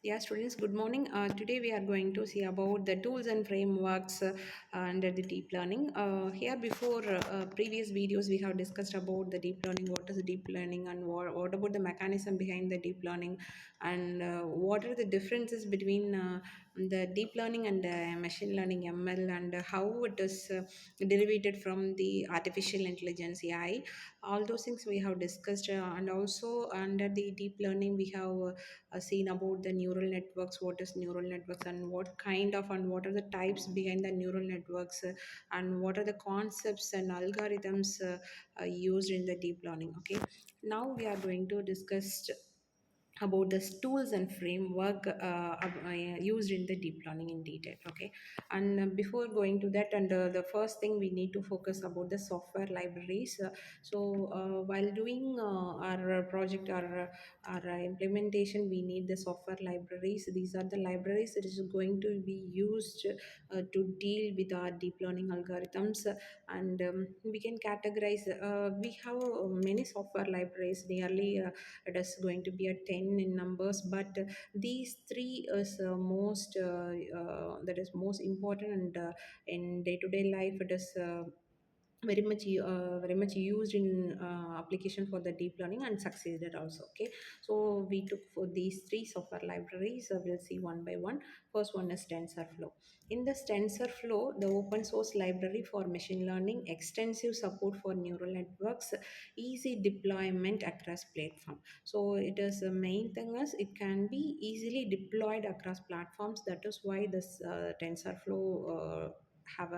Yeah, students, good morning. Today we are going to see about the tools and frameworks under the deep learning. Here before previous videos, we have discussed about the deep learning, what is deep learning and what about the mechanism behind the deep learning and what are the differences between the deep learning and machine learning ML and how it is derivated from the artificial intelligence AI. All those things we have discussed and also under the deep learning we have seen about the neural networks, what is neural networks and what kind of and what are the types behind the neural networks and what are the concepts and algorithms used in the deep learning. Okay, now we are going to discuss about the tools and framework used in the deep learning in detail. Okay, and before going to that, and the first thing we need to focus about the software libraries. While doing our project or our implementation, we need the software libraries. These are the libraries that is going to be used to deal with our deep learning algorithms, and we can categorize. We have many software libraries, nearly it is going to be a 10 in numbers, but these three is that is most important, and in day-to-day life it is very much used in application for the deep learning and succeeded also. Okay, so we took for these three software libraries. We'll see one by one. First one is TensorFlow. In this TensorFlow, the open source library for machine learning, extensive support for neural networks, easy deployment across platform. So it is the main thing is it can be easily deployed across platforms. That is why this TensorFlow have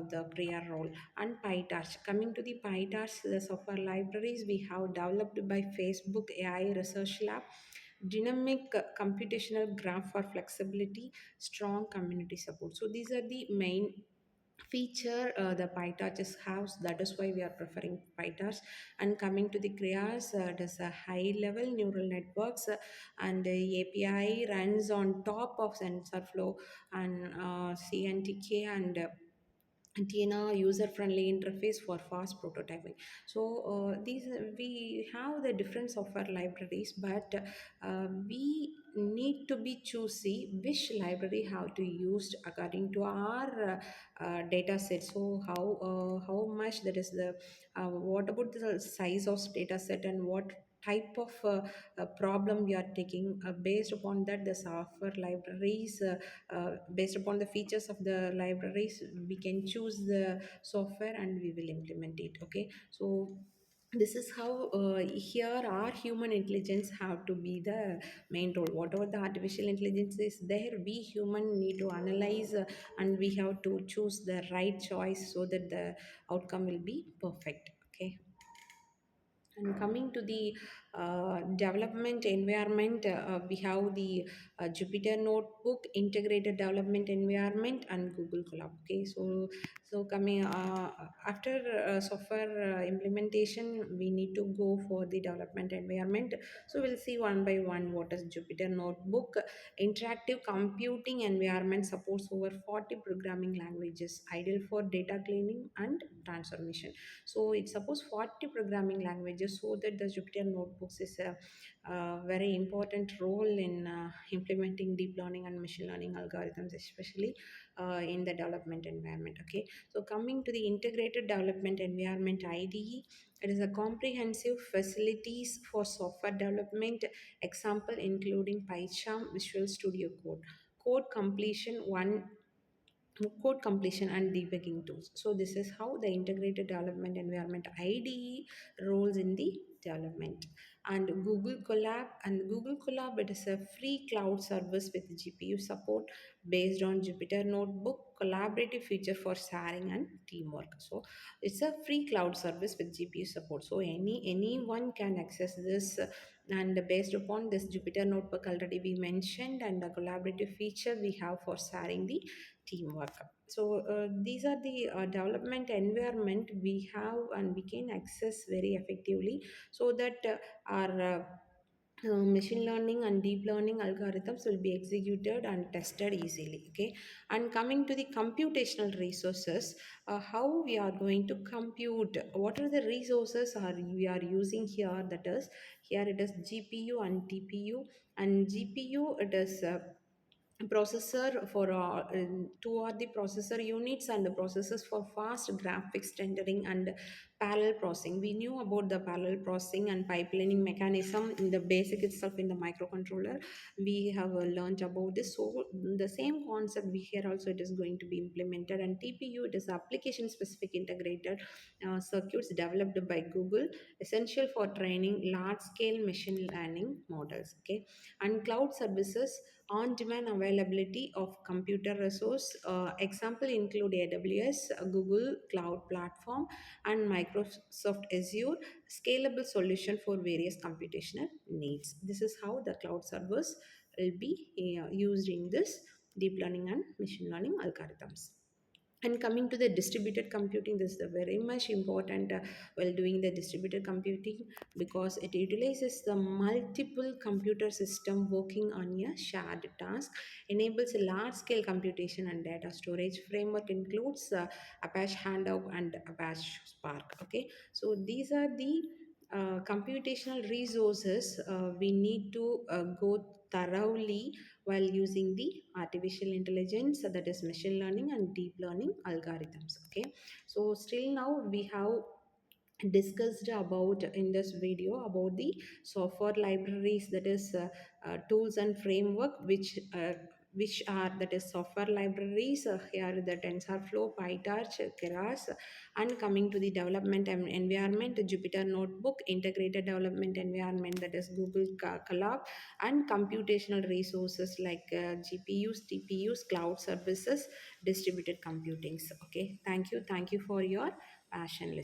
the prior role. And PyTorch. Coming to the PyTorch, the software libraries we have developed by Facebook AI Research Lab, dynamic computational graph for flexibility, strong community support. So these are the main feature the PyTorch has. That is why we are preferring PyTorch. And coming to the Krias, it is a high level neural networks, and the API runs on top of TensorFlow and CNTK and Tina user-friendly interface for fast prototyping. So these we have the different software libraries, but we need to be choosy which library have to use according to our data set. So how much that is the what about the size of data set and what type of problem we are taking, based upon that the software libraries, based upon the features of the libraries we can choose the software and we will implement it. Okay, so this is how here our human intelligence have to be the main role. Whatever the artificial intelligence is there, we human need to analyze, and we have to choose the right choice so that the outcome will be perfect. Okay, and coming to the development environment, we have the Jupyter Notebook, integrated development environment, and Google Colab. Okay, so coming after software implementation, we need to go for the development environment. So we'll see one by one what is Jupyter Notebook. Interactive computing environment supports over 40 programming languages, ideal for data cleaning and transformation. So it supports 40 programming languages, so that the Jupyter Notebooks is a very important role in implementing deep learning and machine learning algorithms, especially in the development environment. Okay, so coming to the integrated development environment IDE, it is a comprehensive facilities for software development. Example including PyCharm, Visual Studio Code, code completion one code completion and debugging tools. So this is how the integrated development environment IDE roles in the development. And Google Colab, it is a free cloud service with GPU support based on Jupyter Notebook, collaborative feature for sharing and teamwork. So it's a free cloud service with GPU support. So anyone can access this, and based upon this Jupyter Notebook already we mentioned, and the collaborative feature we have for sharing the teamwork. So these are the development environment we have and we can access very effectively, so that our machine learning and deep learning algorithms will be executed and tested easily. Okay, and coming to the computational resources, how we are going to compute, what are the resources are we are using here? That is, here it is GPU and TPU. And GPU, it is processor for two are the processor units and the processors for fast graphics rendering and parallel processing. We knew about the parallel processing and pipelining mechanism in the basic itself in the microcontroller. We have learned about this. So the same concept we here also it is going to be implemented. And TPU, it is application specific integrated circuits developed by Google, essential for training large scale machine learning models. Okay, and cloud services, on-demand availability of computer resource. Example include AWS, Google Cloud Platform, and Microsoft Azure, scalable solution for various computational needs. This is how the cloud servers will be used in this deep learning and machine learning algorithms. And coming to the distributed computing, this is the very much important while doing the distributed computing, because it utilizes the multiple computer system working on a shared task, enables a large scale computation and data storage. Framework includes Apache Hadoop and Apache Spark. Okay, so these are the computational resources we need to go thoroughly while using the artificial intelligence, that is machine learning and deep learning algorithms. Okay, so still now we have discussed about in this video about the software libraries, that is tools and framework which are, that is software libraries. Here the TensorFlow, PyTorch, Keras. And coming to the development environment, Jupyter Notebook, integrated development environment, that is Google Colab. And computational resources like GPUs, TPUs, cloud services, distributed computings. Okay, thank you for your passion.